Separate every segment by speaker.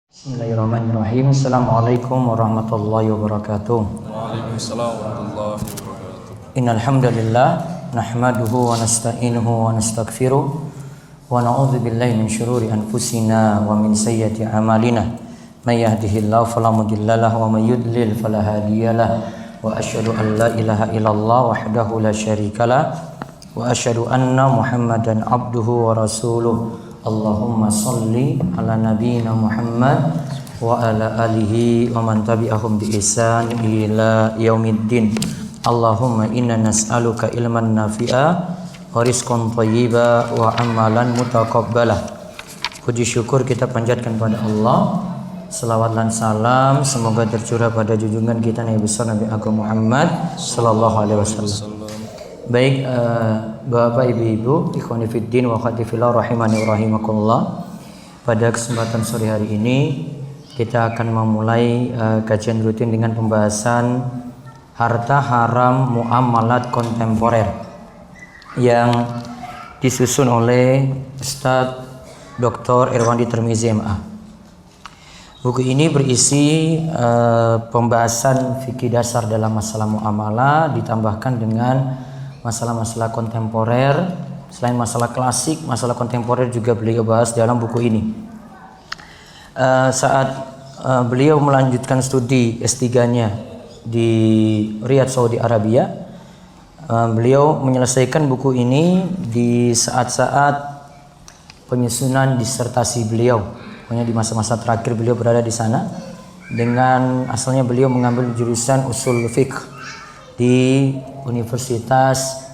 Speaker 1: Bismillahirrahmanirrahim. Assalamualaikum warahmatullahi wabarakatuh.
Speaker 2: Waalaikumsalam warahmatullahi wabarakatuh.
Speaker 1: Innal hamdalillah nahmaduhu wa nasta'inuhu wa nastaghfiruh wa na'udzu billahi min syururi anfusina wa min sayyiati a'malina. May yahdihillahu fala mudhillalah wa may yudlil fala hadiyalah. Wa asyhadu an la ilaha illallah wahdahu la syarikalah wa asyhadu anna Muhammadan abduhu wa rasuluh. Allahumma salli ala nabiyyina Muhammad wa ala alihi wa man tabi'ahum bi ihsan ila yaumiddin. Allahumma inna nas'aluka ilman nafi'a wa rizqan thayyiba wa amalan mutaqabbalah. Puji syukur kita panjatkan pada Allah. Selawat dan salam semoga tercurah pada junjungan kita Nabi besar Nabi Agung Muhammad sallallahu alaihi wasallam. Baik, Bapak Ibu-ibu, ikhwani fiddin wa akhwati fillah rahimani wa rahimakumullah. Pada kesempatan sore hari ini kita akan memulai kajian rutin dengan pembahasan harta haram muamalat kontemporer yang disusun oleh Ustadz Dr. Irwandi Tirmizi MA. Buku ini berisi pembahasan fikih dasar dalam masalah muamalah ditambahkan dengan masalah-masalah kontemporer. Selain masalah klasik, masalah kontemporer juga beliau bahas dalam buku ini. Saat beliau melanjutkan studi S3-nya di Riyadh, Saudi Arabia, beliau menyelesaikan buku ini di saat-saat penyusunan disertasi beliau. Pokoknya di masa-masa terakhir beliau berada di sana. Dengan asalnya beliau mengambil jurusan usul fiqh di Universitas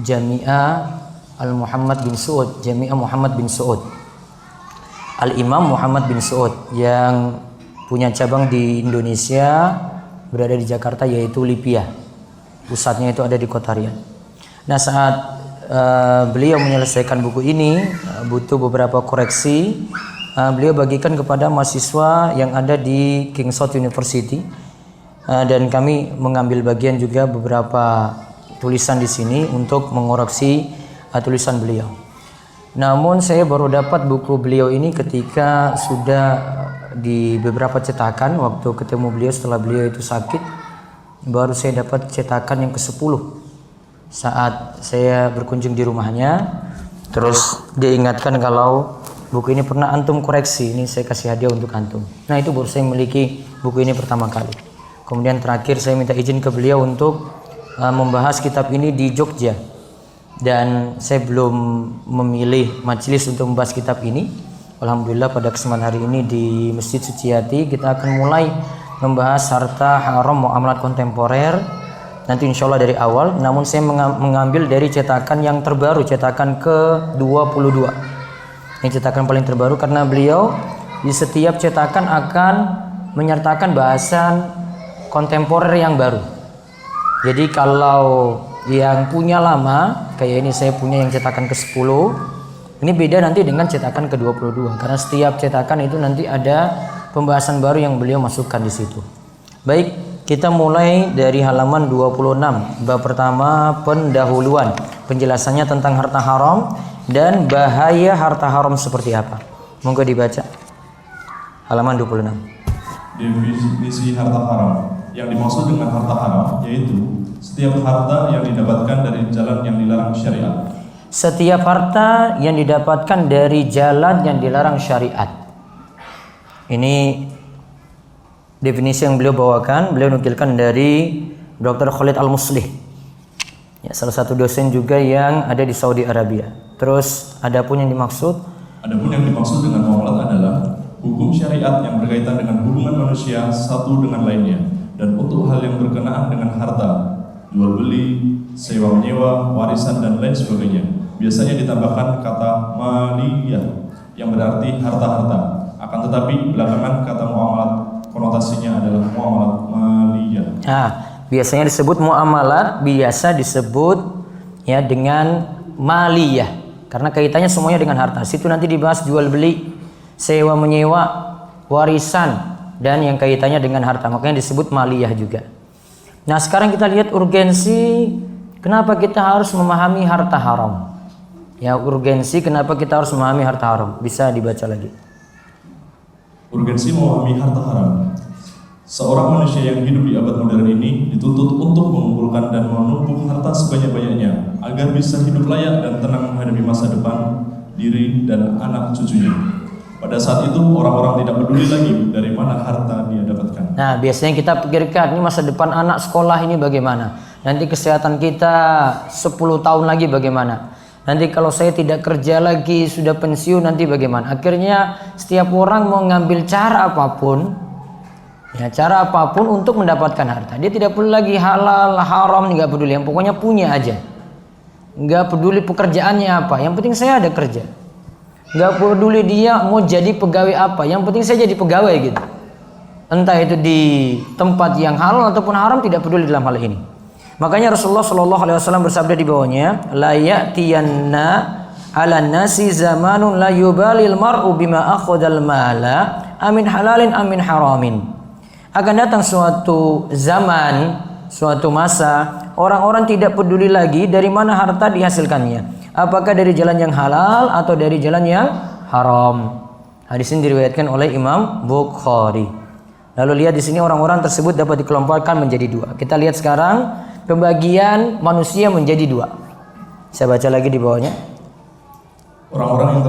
Speaker 1: Jami'ah Al-Muhammad bin Saud, Jami'ah Muhammad bin Saud, Al-Imam Muhammad bin Saud, yang punya cabang di Indonesia, berada di Jakarta, yaitu Lipia. Pusatnya itu ada di Kota Riyadh. Nah, saat beliau menyelesaikan buku ini, butuh beberapa koreksi. Beliau bagikan kepada mahasiswa yang ada di King Saud University. Dan kami mengambil bagian juga beberapa tulisan di sini untuk mengoreksi tulisan beliau. Namun saya baru dapat buku beliau ini ketika sudah di beberapa cetakan. Waktu ketemu beliau setelah beliau itu sakit, baru saya dapat cetakan yang ke-10 saat saya berkunjung di rumahnya. Terus dia ingatkan kalau buku ini pernah antum koreksi, ini saya kasih hadiah untuk antum. Nah, itu baru saya memiliki buku ini pertama kali. Kemudian terakhir saya minta izin ke beliau untuk membahas kitab ini di Jogja, dan saya belum memilih majelis untuk membahas kitab ini. Alhamdulillah pada kesempatan hari ini di Masjid Suciati kita akan mulai membahas harta haram muamalat kontemporer. Nanti insya Allah dari awal, namun saya mengambil dari cetakan yang terbaru, cetakan ke-22. Ini cetakan paling terbaru karena beliau di setiap cetakan akan menyertakan bahasan kontemporer yang baru. Jadi kalau yang punya lama, kayak ini saya punya yang cetakan ke-10, ini beda nanti dengan cetakan ke-22 karena setiap cetakan itu nanti ada pembahasan baru yang beliau masukkan di situ. Baik, kita mulai dari halaman 26. Bab pertama, pendahuluan. Penjelasannya tentang harta haram dan bahaya harta haram seperti apa. Monggo dibaca. Halaman 26.
Speaker 2: Definisi harta haram. Yang dimaksud dengan harta haram yaitu setiap harta yang didapatkan dari jalan yang dilarang syariat.
Speaker 1: Setiap harta yang didapatkan dari jalan yang dilarang syariat. Ini definisi yang beliau bawakan, beliau nukilkan dari Dr. Khalid Al-Muslih, ya, salah satu dosen juga yang ada di Saudi Arabia. Terus adapun yang dimaksud
Speaker 2: dengan muamalat adalah hukum syariat yang berkaitan dengan hubungan manusia satu dengan lainnya, dan untuk hal yang berkenaan dengan harta, jual beli, sewa menyewa, warisan dan lain sebagainya. Biasanya ditambahkan kata maliyah yang berarti harta-harta. Akan tetapi belakangan kata muamalat konotasinya adalah muamalat maliyah.
Speaker 1: Nah, biasanya disebut muamalat, biasa disebut ya dengan maliyah karena kaitannya semuanya dengan harta. Situ nanti dibahas jual beli, sewa menyewa, warisan dan yang kaitannya dengan harta. Makanya disebut maliyah juga. Nah, sekarang kita lihat urgensi Kenapa kita harus memahami harta haram? Ya, urgensi kenapa kita harus memahami harta haram? Bisa dibaca lagi.
Speaker 2: Urgensi memahami harta haram. Seorang manusia yang hidup di abad modern ini dituntut untuk mengumpulkan dan menumpuk harta sebanyak-banyaknya agar bisa hidup layak dan tenang menghadapi masa depan diri dan anak cucunya. Pada saat itu orang-orang tidak peduli lagi dari mana harta dia dapatkan.
Speaker 1: Nah, biasanya kita pikirkan ini masa depan anak sekolah ini bagaimana? Nanti kesehatan kita 10 tahun lagi bagaimana? Nanti kalau saya tidak kerja lagi, sudah pensiun nanti bagaimana? Akhirnya setiap orang mau ngambil cara apapun, ya cara apapun untuk mendapatkan harta. Dia tidak perlu lagi halal, haram, nggak peduli. Yang pokoknya punya aja. Nggak peduli pekerjaannya apa. Yang penting saya ada kerja. Nggak peduli dia mau jadi pegawai apa. Yang penting saya jadi pegawai gitu. Entah itu di tempat yang halal ataupun haram, tidak peduli dalam hal ini. Makanya Rasulullah Shallallahu Alaihi Wasallam bersabda di bawahnya, la ya'tiyanna ala nasi zamanun la yubalil mar'u bima akhadal mala amin halalin amin haramin. Akan datang suatu zaman, suatu masa, orang-orang tidak peduli lagi dari mana harta dihasilkannya. Apakah dari jalan yang halal atau dari jalan yang haram. Hadis ini diriwayatkan oleh Imam Bukhari. Lalu lihat di sini orang-orang tersebut dapat dikelompokkan menjadi dua. Kita lihat sekarang pembagian manusia menjadi dua. Saya baca lagi di bawahnya.
Speaker 2: Orang-orang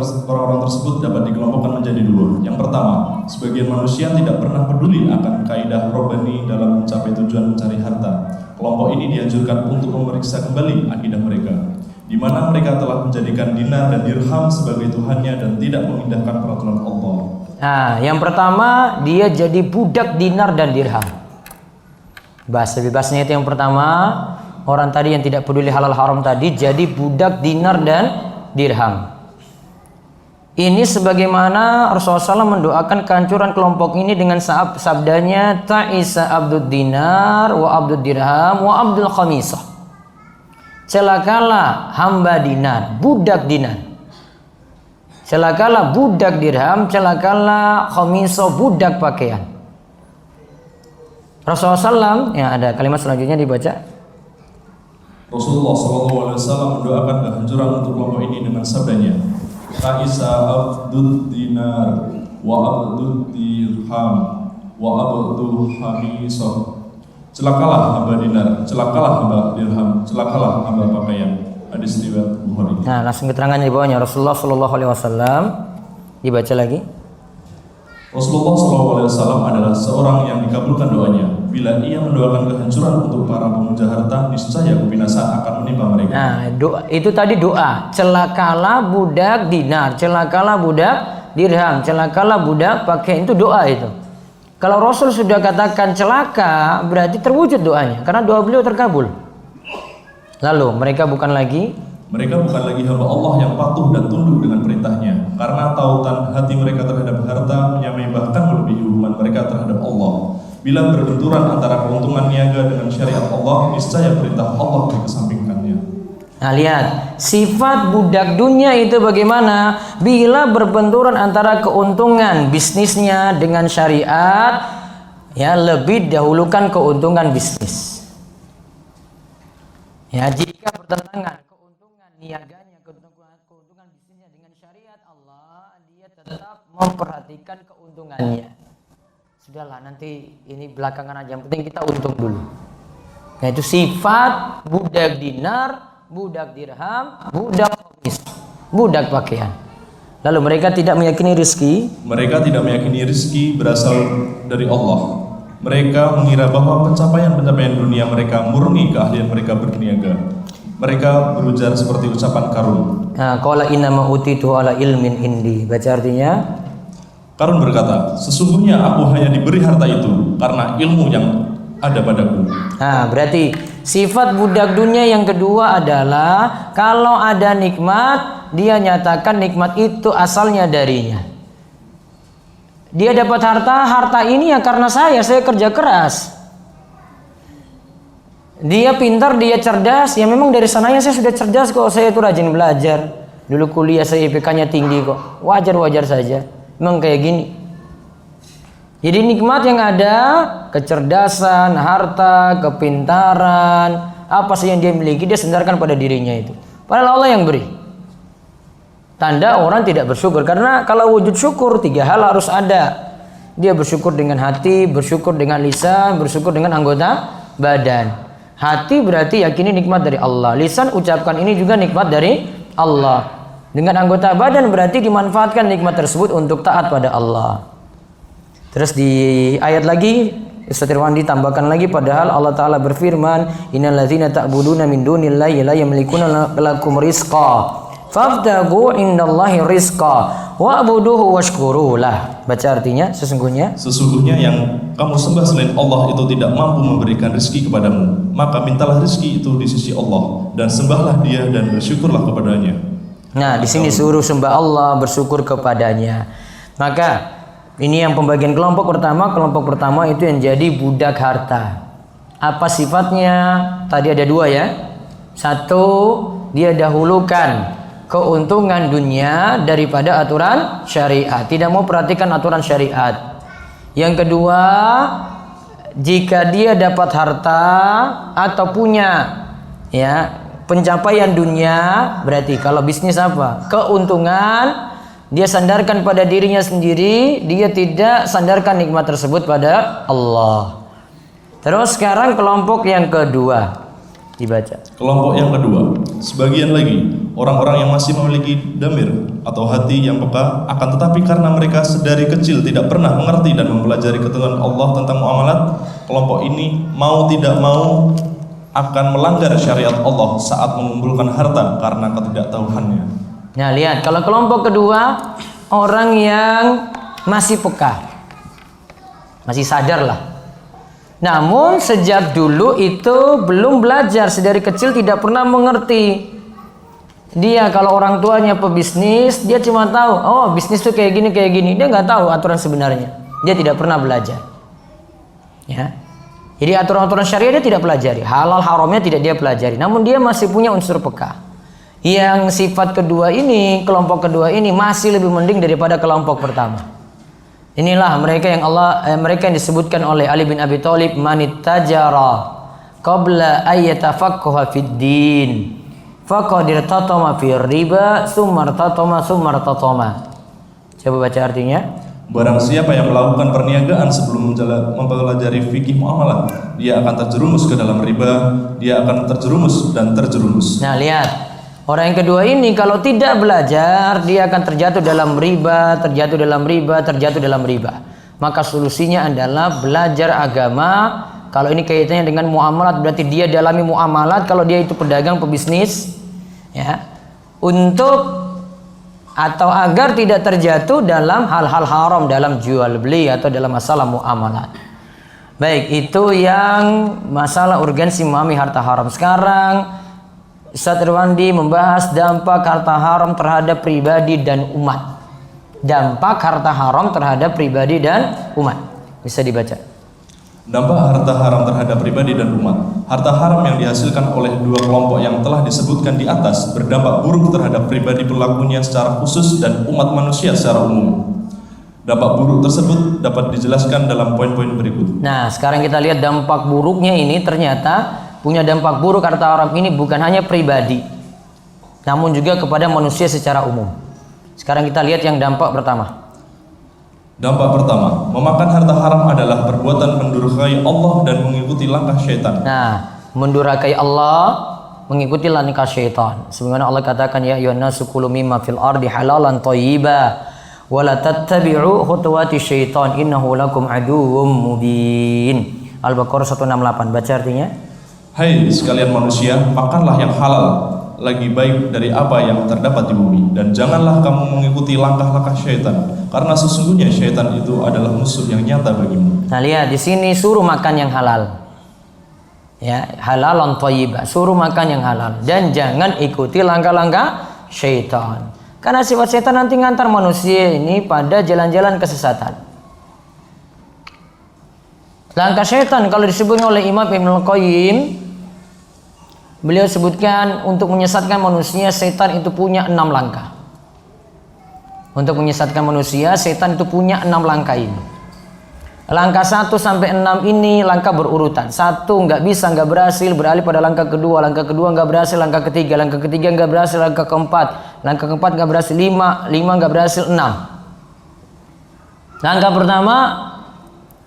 Speaker 2: tersebut dapat dikelompokkan menjadi dua. Yang pertama, sebagian manusia tidak pernah peduli akan kaidah robbani dalam mencapai tujuan mencari harta. Kelompok ini dianjurkan untuk memeriksa kembali akidah mereka, di mana mereka telah menjadikan dinar dan dirham sebagai tuhannya dan tidak mengindahkan peraturan Allah.
Speaker 1: Nah, yang pertama dia jadi budak dinar dan dirham. Bahasa bebasnya itu yang pertama, orang tadi yang tidak peduli halal haram tadi jadi budak dinar dan dirham. Ini sebagaimana Rasulullah SAW mendoakan kehancuran kelompok ini dengan sabdanya, ta'isa abdud dinar wa abdud dirham wa abdul khamisah. Celakalah hamba dinar, budak dinar. Celakalah budak dirham, celakalah khamisah, budak pakaian. Rasulullah SAW, ya ada kalimat selanjutnya dibaca.
Speaker 2: Rasulullah SAW mendoakan kehancuran untuk kelompok ini dengan sabdanya, ta'isa abdud dinar wa abdud dirham wa abdul khamisah. Celakalah hamba dinar, celakalah hamba dirham, celakalah hamba pakaian. Hadis riwayat Bukhari.
Speaker 1: Nah, langsung keterangan di bawahnya Rasulullah Shallallahu Alaihi Wasallam. Dibaca lagi.
Speaker 2: Rasulullah SAW adalah seorang yang dikabulkan doanya. Bila ia mendoakan kehancuran untuk para pemuja harta, niscaya kebinasaan akan menimpa mereka.
Speaker 1: Nah, itu tadi doa. Celakalah budak dinar, celakalah budak dirham, celakalah budak pakaian, itu doa itu. Kalau Rasul sudah katakan celaka, berarti terwujud doanya, karena doa beliau terkabul. Lalu mereka bukan lagi
Speaker 2: hamba Allah yang patuh dan tunduk dengan perintahnya, karena tautan hati mereka terhadap harta menyamai bahkan melebihi hubungan mereka terhadap Allah. Bila berbenturan antara keuntungan niaga dengan syariat Allah, niscaya perintah Allah dikesampingkannya.
Speaker 1: Nah, lihat sifat budak dunia itu bagaimana? Bila berbenturan antara keuntungan bisnisnya dengan syariat, ya lebih dahulukan keuntungan bisnis. Ya, jika bertentangan keuntungan niaganya, keuntungan bisnisnya dengan syariat Allah, dia tetap memperhatikan keuntungannya. Sudahlah, nanti ini belakangan aja, yang penting kita untung dulu. Nah, itu sifat budak dinar, budak dirham, budak komis, budak pakaian. Lalu mereka tidak meyakini rezeki.
Speaker 2: Mereka tidak meyakini rezeki berasal dari Allah. Mereka mengira bahwa pencapaian-pencapaian dunia mereka murni keahlian mereka berniaga. Mereka berujar seperti ucapan Karun.
Speaker 1: Nah, qala inna ma utitu ala ilmin indi. Baca artinya.
Speaker 2: Karun berkata, sesungguhnya aku hanya diberi harta itu karena ilmu yang ada padaku.
Speaker 1: Nah, berarti sifat budak dunia yang kedua adalah kalau ada nikmat, dia nyatakan nikmat itu asalnya darinya. Dia dapat harta ini ya karena saya kerja keras. Dia pintar, dia cerdas, ya memang dari sananya saya sudah cerdas kok, saya itu rajin belajar. Dulu kuliah saya IPK-nya tinggi kok, wajar-wajar saja. Memang kayak gini. Jadi nikmat yang ada, kecerdasan, harta, kepintaran, apa sih yang dia miliki, dia sandarkan pada dirinya itu. Padahal Allah yang beri. Tanda orang tidak bersyukur, karena kalau wujud syukur 3 hal harus ada. Dia bersyukur dengan hati, bersyukur dengan lisan, bersyukur dengan anggota badan. Hati berarti yakini nikmat dari Allah. Lisan ucapkan ini juga nikmat dari Allah. Dengan anggota badan berarti dimanfaatkan nikmat tersebut untuk taat pada Allah. Terus di ayat lagi Ustaz Irwan ditambahkan lagi, padahal Allah Ta'ala berfirman, innal ladzina ta'buduna min dunillahi la yamlikuna lakum rizqa fabtagu indallahi rizqa wa'buduhu washkurulah. Baca artinya, sesungguhnya
Speaker 2: yang kamu sembah selain Allah itu tidak mampu memberikan rezeki kepadamu, maka mintalah rezeki itu di sisi Allah dan sembahlah Dia dan bersyukurlah kepadanya.
Speaker 1: Nah, di sini suruh sembah Allah, bersyukur kepadanya. Maka ini yang pembagian kelompok pertama itu yang jadi budak harta. Apa sifatnya? Tadi ada 2 ya. 1, dia dahulukan keuntungan dunia daripada aturan syariat, tidak mau perhatikan aturan syariat. Yang kedua, jika dia dapat harta atau punya ya pencapaian dunia, berarti kalau bisnis apa? Keuntungan, dia sandarkan pada dirinya sendiri, dia tidak sandarkan nikmat tersebut pada Allah. Terus sekarang kelompok yang kedua dibaca.
Speaker 2: Kelompok yang kedua, sebagian lagi orang-orang yang masih memiliki damir atau hati yang peka, akan tetapi karena mereka sedari kecil tidak pernah mengerti dan mempelajari ketentuan Allah tentang muamalat, kelompok ini mau tidak mau akan melanggar syariat Allah saat mengumpulkan harta karena ketidaktahuannya.
Speaker 1: Nah, lihat, kalau kelompok kedua, orang yang masih peka, masih sadar lah. Namun sejak dulu itu belum belajar, sedari kecil tidak pernah mengerti. Dia kalau orang tuanya pebisnis, dia cuma tahu, oh bisnis tuh kayak gini. Dia nggak tahu aturan sebenarnya. Dia tidak pernah belajar. Ya. Jadi aturan-aturan syariah dia tidak pelajari, halal haramnya tidak dia pelajari. Namun dia masih punya unsur peka. Yang sifat kedua ini, kelompok kedua ini masih lebih mending daripada kelompok pertama. Inilah mereka yang disebutkan oleh Ali bin Abi Thalib, manittajara qabla ayyatafaqaha fid din faqad irtatama fir riba summa irtatama. Coba baca artinya.
Speaker 2: Barang siapa yang melakukan perniagaan sebelum mempelajari fikih muamalah, dia akan terjerumus ke dalam riba, dia akan terjerumus.
Speaker 1: Nah, lihat. Orang yang kedua ini kalau tidak belajar, dia akan terjatuh dalam riba. Maka solusinya adalah belajar agama. Kalau ini kaitannya dengan muamalat, berarti dia dalami muamalat. Kalau dia itu pedagang, pebisnis, ya, untuk atau agar tidak terjatuh dalam hal-hal haram dalam jual beli atau dalam masalah muamalat. Baik, itu yang masalah urgensi memahami harta haram. Sekarang Ustaz Irwandi membahas dampak harta haram terhadap pribadi dan umat. Dampak harta haram terhadap pribadi dan umat. Bisa dibaca.
Speaker 2: Dampak harta haram terhadap pribadi dan umat. Harta haram yang dihasilkan oleh 2 kelompok yang telah disebutkan di atas berdampak buruk terhadap pribadi pelakunya secara khusus dan umat manusia secara umum. Dampak buruk tersebut dapat dijelaskan dalam poin-poin berikut.
Speaker 1: Nah, sekarang kita lihat dampak buruknya ini. Ternyata punya dampak buruk harta haram ini bukan hanya pribadi, namun juga kepada manusia secara umum. Sekarang kita lihat yang dampak pertama.
Speaker 2: Dampak pertama, memakan harta haram adalah perbuatan mendurhakai Allah dan mengikuti langkah syaitan.
Speaker 1: Nah, mendurhakai Allah, mengikuti langkah syaitan. Sebagaimana Allah katakan, ya ayyuhannasu kulu mimma fil ardi halalan thayyiba wa la tattabi'u khutuwati syaitan innahu lakum aduwwum mubin. Al-Baqarah 168. Baca artinya.
Speaker 2: Hai sekalian manusia, makanlah yang halal, lagi baik dari apa yang terdapat di bumi, dan janganlah kamu mengikuti langkah-langkah syaitan, karena sesungguhnya syaitan itu adalah musuh yang nyata bagimu.
Speaker 1: Nah, lihat di sini suruh makan yang halal. Ya, halalan thayyibah, suruh makan yang halal dan jangan ikuti langkah-langkah syaitan. Karena sifat syaitan nanti ngantar manusia ini pada jalan-jalan kesesatan. Langkah syaitan kalau disebut oleh Imam Ibnul Qayyim, beliau sebutkan untuk menyesatkan manusia, setan itu punya 6 langkah. Untuk menyesatkan manusia, setan itu punya 6 langkah ini. Langkah 1 sampai 6 ini langkah berurutan. 1 nggak bisa, nggak berhasil, beralih pada langkah kedua nggak berhasil, langkah ketiga nggak berhasil, langkah keempat nggak berhasil, 5 nggak berhasil, 6. Langkah pertama,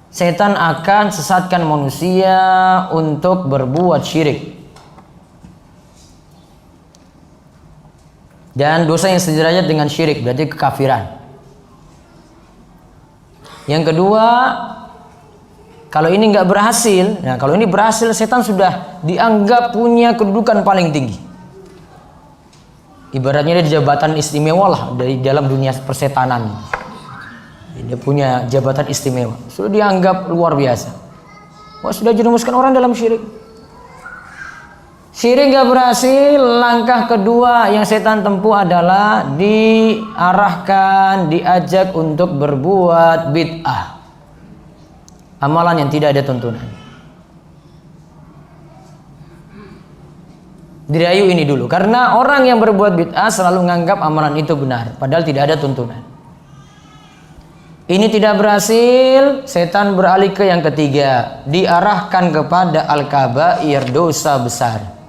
Speaker 1: setan akan sesatkan manusia untuk berbuat syirik dan dosa yang sederajat dengan syirik, berarti kekafiran. Yang kedua, kalau ini nggak berhasil, nah kalau ini berhasil, setan sudah dianggap punya kedudukan paling tinggi. Ibaratnya dia di jabatan istimewa lah dari dalam dunia persetanan. Dia punya jabatan istimewa, sudah dianggap luar biasa. Wah, sudah jerumuskan orang dalam syirik. Syirik nggak berhasil, langkah kedua yang setan tempuh adalah diarahkan, diajak untuk berbuat bid'ah, amalan yang tidak ada tuntunan. Dirayu ini dulu, karena orang yang berbuat bid'ah selalu menganggap amalan itu benar, padahal tidak ada tuntunan. Ini tidak berhasil, setan beralih ke yang ketiga, diarahkan kepada al-kabair, dosa besar.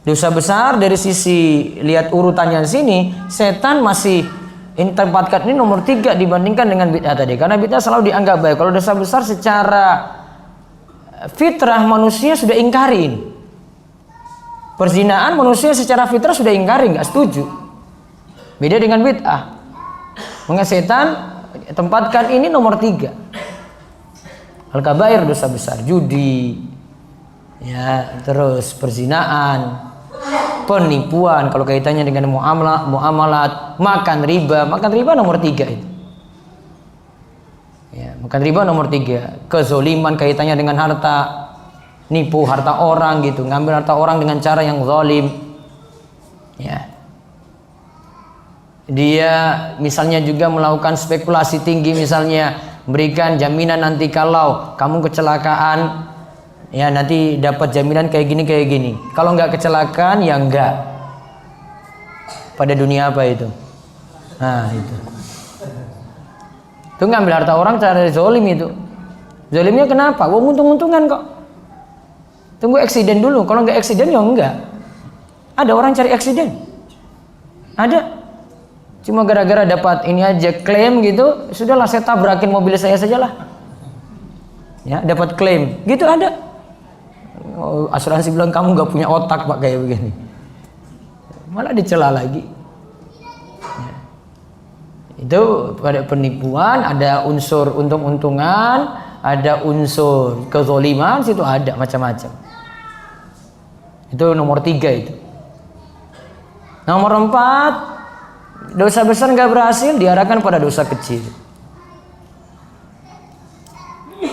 Speaker 1: Dosa besar dari sisi lihat urutannya sini, setan masih ini tempatkan ini nomor 3 dibandingkan dengan bid'ah tadi, karena bid'ah selalu dianggap baik. Kalau dosa besar secara fitrah manusia sudah ingkarin. Perzinaan manusia secara fitrah sudah ingkari, nggak setuju. Beda dengan bid'ah. Maka setan tempatkan ini nomor 3. Al-kabair, dosa besar, judi, ya, terus perzinaan, penipuan kalau kaitannya dengan muamalat, makan riba nomor 3 itu. Ya, makan riba nomor 3. Kezoliman kaitannya dengan harta, nipu harta orang gitu, ngambil harta orang dengan cara yang zalim. Ya. Dia misalnya juga melakukan spekulasi tinggi, misalnya berikan jaminan nanti kalau kamu kecelakaan, ya nanti dapat jaminan kayak gini. Kalau nggak kecelakaan ya enggak. Pada dunia apa itu? Nah itu. Itu ngambil harta orang cara zolim itu. Zolimnya kenapa? Wah, untung-untungan kok. Tunggu eksiden dulu. Kalau nggak eksiden ya enggak. Ada orang cari eksiden. Ada. Cuma gara-gara dapat ini aja klaim gitu, sudahlah saya tabrakin mobil saya sajalah. Ya, dapat klaim. Gitu ada. Oh, asuransi bilang kamu nggak punya otak Pak kayak begini. Malah dicela lagi. Ya. Itu pada penipuan ada unsur untung-untungan, ada unsur kezoliman, situ ada macam-macam. Itu nomor 3 itu. Nomor 4, dosa besar nggak berhasil, diarahkan pada dosa kecil.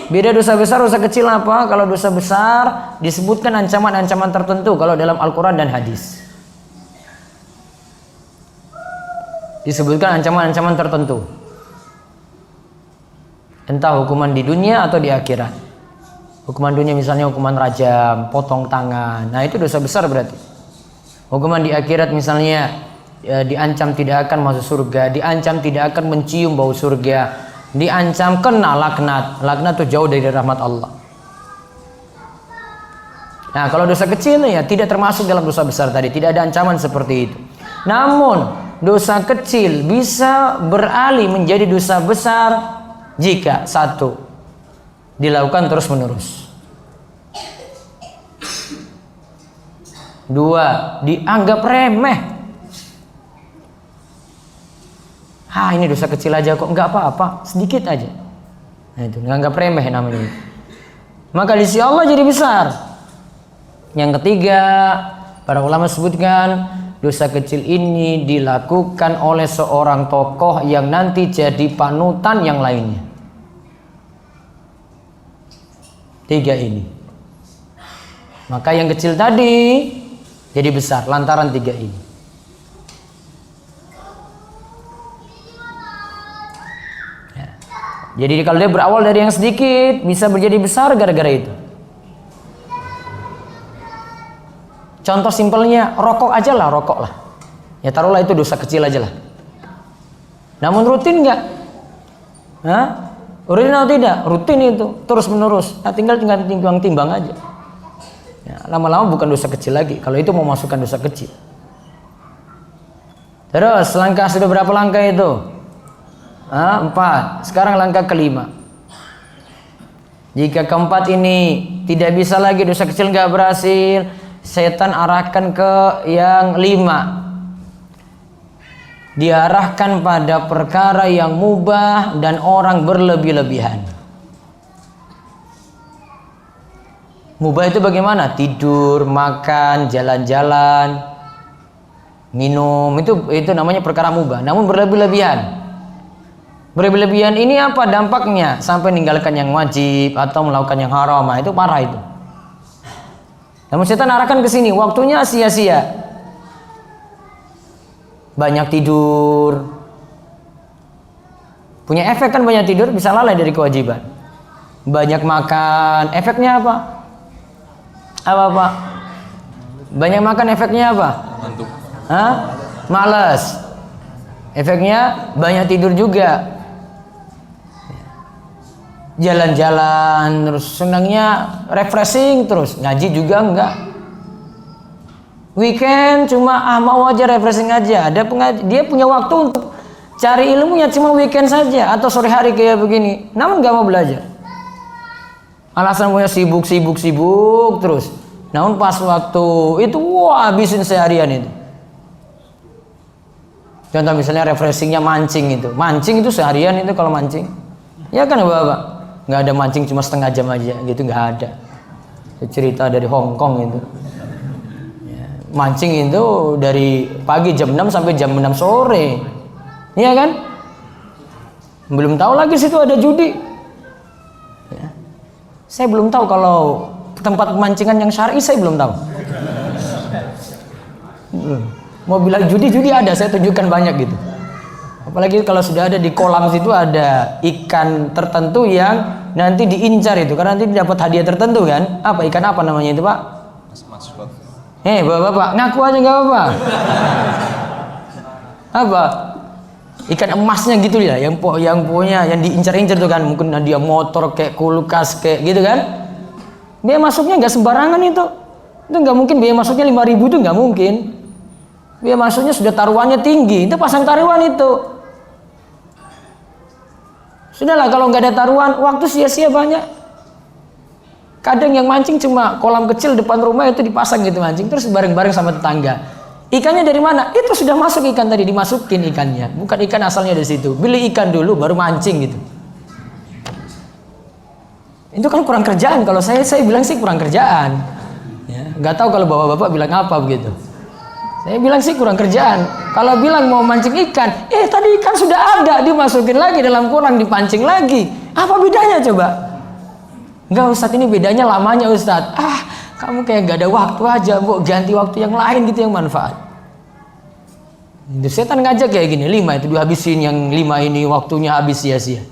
Speaker 1: Beda dosa besar, dosa kecil apa? Kalau dosa besar disebutkan ancaman-ancaman tertentu kalau dalam Al-Quran dan hadis. Disebutkan ancaman-ancaman tertentu. Entah hukuman di dunia atau di akhirat. Hukuman dunia misalnya hukuman rajam, potong tangan. Nah itu dosa besar berarti. Hukuman di akhirat misalnya diancam tidak akan masuk surga, diancam tidak akan mencium bau surga, diancam kena laknat. Laknat itu jauh dari rahmat Allah. Nah kalau dosa kecil ya tidak termasuk dalam dosa besar tadi, tidak ada ancaman seperti itu. Namun dosa kecil bisa beralih menjadi dosa besar jika 1, dilakukan terus menerus. 2, dianggap remeh. Ini dosa kecil aja kok, nggak apa-apa, sedikit aja. Nah itu nganggap remeh namanya. Maka di sisi Allah jadi besar. Yang ketiga, para ulama sebutkan dosa kecil ini dilakukan oleh seorang tokoh yang nanti jadi panutan yang lainnya. 3 ini. Maka yang kecil tadi jadi besar lantaran 3 ini. Jadi kalau dia berawal dari yang sedikit, bisa menjadi besar gara-gara itu. Contoh simpelnya, rokok aja lah, rokok lah. Ya taruhlah itu dosa kecil aja lah. Namun rutin nggak? Hah? Rutin atau tidak? Rutin itu, terus menerus. Nah, tinggal timbang aja. Ya, lama-lama bukan dosa kecil lagi. Kalau itu mau masukkan dosa kecil. Terus langkah sudah berapa langkah itu? 4. Sekarang langkah kelima. Jika keempat ini tidak bisa lagi, dosa kecil nggak berhasil, setan arahkan ke yang 5. Diarahkan pada perkara yang mubah dan orang berlebih-lebihan. Mubah itu bagaimana? Tidur, makan, jalan-jalan, minum, itu namanya perkara mubah. Namun berlebih-lebihan. Berlebih-lebihan ini apa dampaknya? Sampai meninggalkan yang wajib atau melakukan yang haram. Nah, itu parah itu. Namun setan arahkan ke sini, waktunya sia-sia. Banyak tidur. Punya efek kan banyak tidur, bisa lalai dari kewajiban. Banyak makan, efeknya apa? Apa Pak? Banyak makan efeknya apa?
Speaker 3: Ngantuk.
Speaker 1: Hah? Malas. Efeknya banyak tidur juga. Jalan-jalan terus, senangnya refreshing terus, ngaji juga enggak. Weekend cuma mau aja refreshing aja. Ada dia punya waktu untuk cari ilmunya cuma weekend saja atau sore hari kayak begini. Namun enggak mau belajar. Alasan punya sibuk terus. Namun pas waktu itu habisin seharian itu. Contoh misalnya refreshingnya mancing itu. Mancing itu seharian itu kalau mancing. Ya kan Bapak? Nggak ada mancing cuma setengah jam aja gitu, nggak ada. Cerita dari Hong Kong itu ya, mancing itu dari pagi jam 6 sampai jam 6 sore, iya kan? Belum tahu lagi situ ada judi ya. Saya belum tahu kalau tempat pemancingan yang syar'i, saya belum tahu. Mau bilang judi ada, saya tunjukkan banyak gitu. Apalagi kalau sudah ada di kolam situ ada ikan tertentu yang nanti diincar itu, karena nanti dapat hadiah tertentu kan. Apa ikan apa namanya itu Pak?
Speaker 3: Maskot.
Speaker 1: Bapak ngaku aja nggak apa-apa. Apa? Ikan emasnya gitu ya, yang punya yang diincar-incar tuh kan, mungkin dia motor kayak kulkas kayak gitu kan. Biaya masuknya nggak sembarangan itu nggak mungkin biaya masuknya 5.000 itu nggak mungkin. Biaya masuknya sudah taruhannya tinggi, itu pasang taruhan itu. Sudahlah kalau nggak ada taruhan, waktu sia-sia banyak. Kadang yang mancing cuma kolam kecil depan rumah itu dipasang gitu mancing, terus bareng-bareng sama tetangga. Ikannya dari mana? Itu sudah masuk ikan tadi, dimasukin ikannya. Bukan ikan asalnya dari situ. Beli ikan dulu baru mancing gitu. Itu kan kurang kerjaan. Kalau saya bilang sih kurang kerjaan. Ya, nggak tahu kalau bapak-bapak bilang apa begitu. Saya bilang sih kurang kerjaan. Kalau bilang mau mancing ikan, tadi ikan sudah ada, dimasukin lagi dalam kolam, dipancing lagi. Apa bedanya coba? Enggak Ustadz, ini bedanya lamanya Ustadz. Kamu kayak gak ada waktu aja, Bu. Ganti waktu yang lain gitu yang manfaat. Itu setan ngajak kayak gini, 5 itu dihabisin, yang 5 ini waktunya habis sia-sia.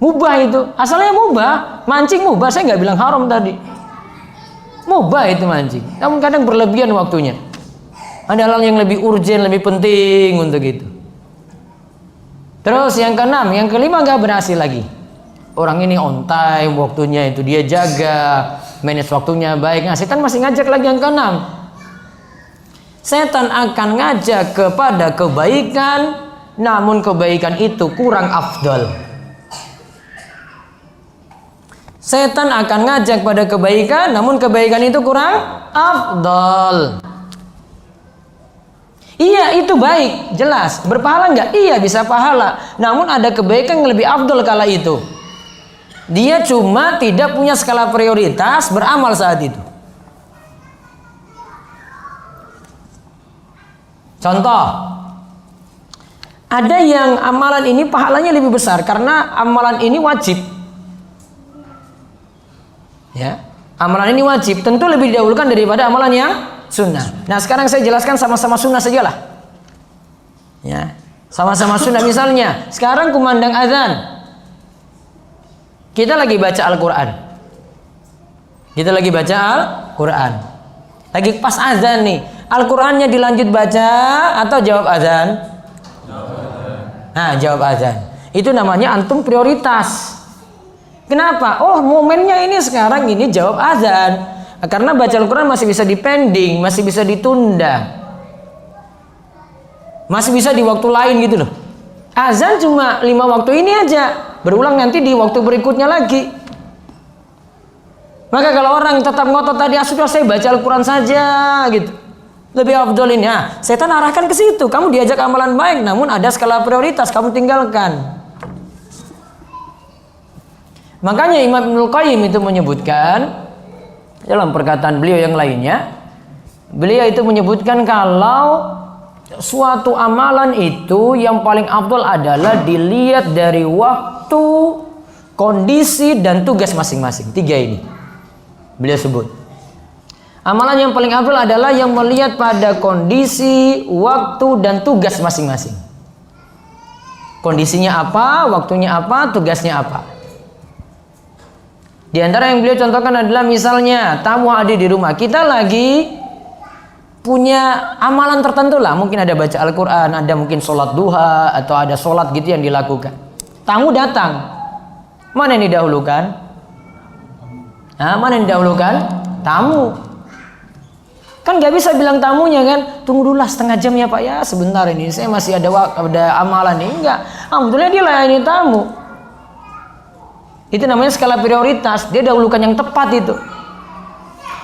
Speaker 1: Mubah itu, asalnya mubah, mancing mubah, saya nggak bilang haram tadi. Mubah itu mancing, namun kadang berlebihan waktunya. Ada hal yang lebih urgent, lebih penting untuk itu. Terus yang keenam, yang kelima nggak berhasil lagi. Orang ini on time waktunya itu, dia jaga, manage waktunya baik. Nah, setan masih ngajak lagi yang keenam. Setan akan ngajak kepada kebaikan, namun kebaikan itu kurang afdal. Setan akan ngajak pada kebaikan, namun kebaikan itu kurang afdal. Iya itu baik, jelas. Berpahala enggak? Iya bisa pahala. Namun ada kebaikan yang lebih afdal kala itu. Dia cuma tidak punya skala prioritas beramal saat itu. Contoh, ada yang amalan ini pahalanya lebih besar karena amalan ini wajib. Ya, amalan ini wajib, tentu lebih didahulukan daripada amalan yang sunnah. Nah sekarang saya jelaskan sama-sama sunnah sajalah. Ya, sama-sama sunnah. Misalnya sekarang kumandang azan, kita lagi baca Al-Quran. Kita lagi baca Al-Quran. Lagi pas azan nih, Al-Qurannya dilanjut baca atau jawab azan? Nah, jawab azan. Itu namanya antum prioritas. Kenapa? Oh, momennya ini sekarang ini jawab azan. Karena baca Al-Quran masih bisa dipending, masih bisa ditunda. Masih bisa di waktu lain gitu loh. Azan cuma 5 waktu ini aja. Berulang nanti di waktu berikutnya lagi. Maka kalau orang tetap ngotot tadi, sudah saya baca Al-Quran saja gitu. Lebih afdol ini. Nah, setan arahkan ke situ. Kamu diajak amalan baik, namun ada skala prioritas kamu tinggalkan. Makanya Imam Ibnul Qayyim itu menyebutkan dalam perkataan beliau yang lainnya, beliau itu menyebutkan kalau suatu amalan itu yang paling afdol adalah dilihat dari waktu, kondisi, dan tugas masing-masing. 3 ini beliau sebut. Amalan yang paling afdol adalah yang melihat pada kondisi, waktu, dan tugas masing-masing. Kondisinya apa, waktunya apa, tugasnya apa. Di antara yang beliau contohkan adalah misalnya tamu hadir di rumah, kita lagi punya amalan tertentu lah, mungkin ada baca Al-Quran, ada mungkin sholat duha, atau ada sholat gitu yang dilakukan. Tamu datang, mana yang didahulukan? Nah, mana yang didahulukan? Tamu. Kan gak bisa bilang tamunya kan, tunggu dulu lah setengah jam ya Pak ya, sebentar ini saya masih ada amalan nih. Enggak, alhamdulillah dia layani tamu. Itu namanya skala prioritas, dia dahulukan yang tepat itu.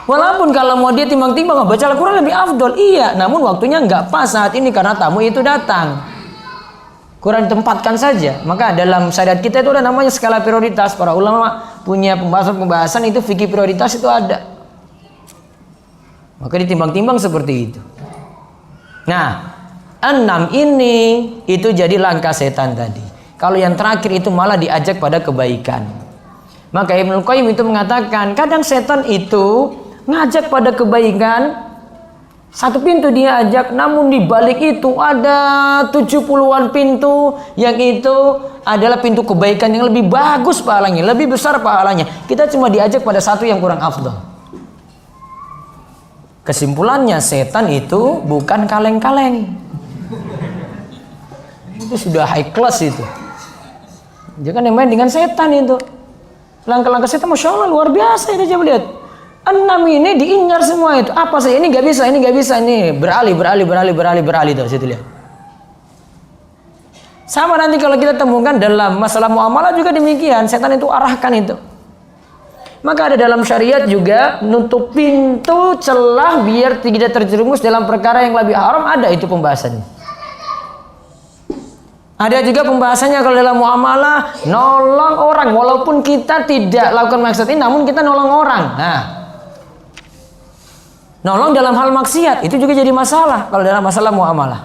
Speaker 1: Walaupun kalau mau dia timbang-timbang baca Al-Quran lebih afdol, iya, namun waktunya nggak pas saat ini karena tamu itu datang. Kurang ditempatkan saja. Maka dalam syariat kita itu ada namanya skala prioritas. Para ulama punya pembahasan itu, fikih prioritas itu ada. Maka ditimbang-timbang seperti itu. Nah, 6 ini itu jadi langkah setan tadi. Kalau yang terakhir itu malah diajak pada kebaikan. Maka Ibnul Qayyim itu mengatakan, kadang setan itu ngajak pada kebaikan, satu pintu dia ajak, namun di balik itu ada 70-an pintu yang itu adalah pintu kebaikan yang lebih bagus pahalanya, lebih besar pahalanya. Kita cuma diajak pada satu yang kurang afdal. Kesimpulannya setan itu bukan kaleng-kaleng. Itu sudah high class itu. Jangan yang main dengan setan itu. Langkah-langkah setan Masya Allah luar biasa itu, coba lihat. 6 ini diincar semua itu. Apa sih? Ini gak bisa, ini gak bisa. Ini beralih tuh, situ lihat. Sama nanti kalau kita temukan dalam masalah muamalah juga demikian. Setan itu arahkan itu. Maka ada dalam syariat juga nutup pintu celah biar tidak terjerumus dalam perkara yang lebih haram, ada itu pembahasannya. Ada juga pembahasannya kalau dalam muamalah nolong orang walaupun kita tidak lakukan maksud ini, namun kita nolong orang. Nah, nolong dalam hal maksiat itu juga jadi masalah kalau dalam masalah muamalah.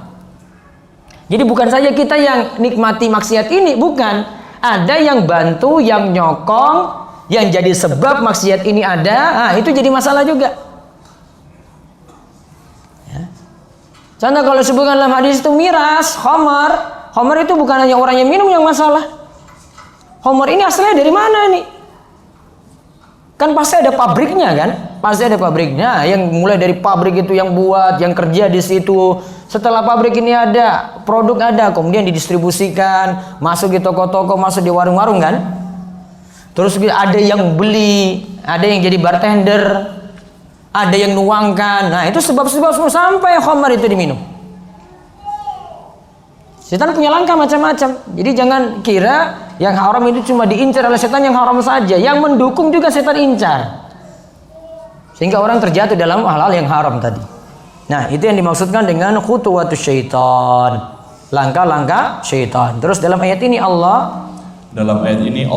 Speaker 1: Jadi bukan saja kita yang nikmati maksiat ini, bukan. Ada yang bantu, yang nyokong, yang jadi sebab maksiat ini ada. Nah, itu jadi masalah juga. Ya. Contoh kalau disebutkan dalam hadis itu miras, khamar. Khamar itu bukan hanya orang yang minum yang masalah. Khamar ini asalnya dari mana nih? Kan pasti ada pabriknya kan? Pasti ada pabriknya. Yang mulai dari pabrik itu yang buat, yang kerja di situ. Setelah pabrik ini ada, produk ada, kemudian didistribusikan, masuk di toko-toko, masuk di warung-warung kan? Terus ada yang beli, ada yang jadi bartender, ada yang nuangkan. Nah, itu sebab-sebab semua sampai khamar itu diminum. Setan punya langkah macam-macam. Jadi jangan kira yang haram itu cuma diincar oleh setan yang haram saja. Yang mendukung juga setan incar. Sehingga orang terjatuh dalam hal-hal yang haram tadi. Nah, itu yang dimaksudkan dengan khutuwatus syaitan. Langkah-langkah syaitan. Terus dalam ayat ini Allah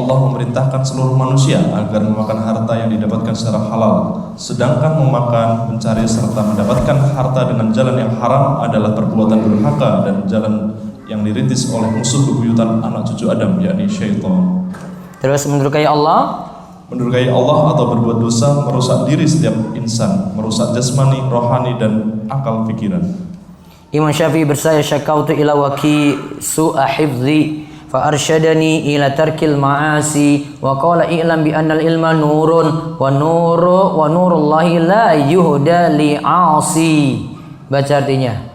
Speaker 1: memerintahkan seluruh manusia agar memakan harta yang didapatkan secara halal. Sedangkan memakan, mencari, serta mendapatkan harta dengan jalan yang haram adalah perbuatan durhaka dan jalan yang dirintis oleh musuh bebuyutan anak cucu Adam, yakni syaitan. Terus mendurhakai Allah atau berbuat dosa merusak diri setiap insan, merusak jasmani, rohani, dan akal pikiran. Imam Syafi'i bersaya, syakautu ila waki su'a hifzi fa arsyadani ila tarkil ma'asi wa qala i'lam bi annal ilma nurun wa nurullahi la yuhda li'asi. Baca artinya.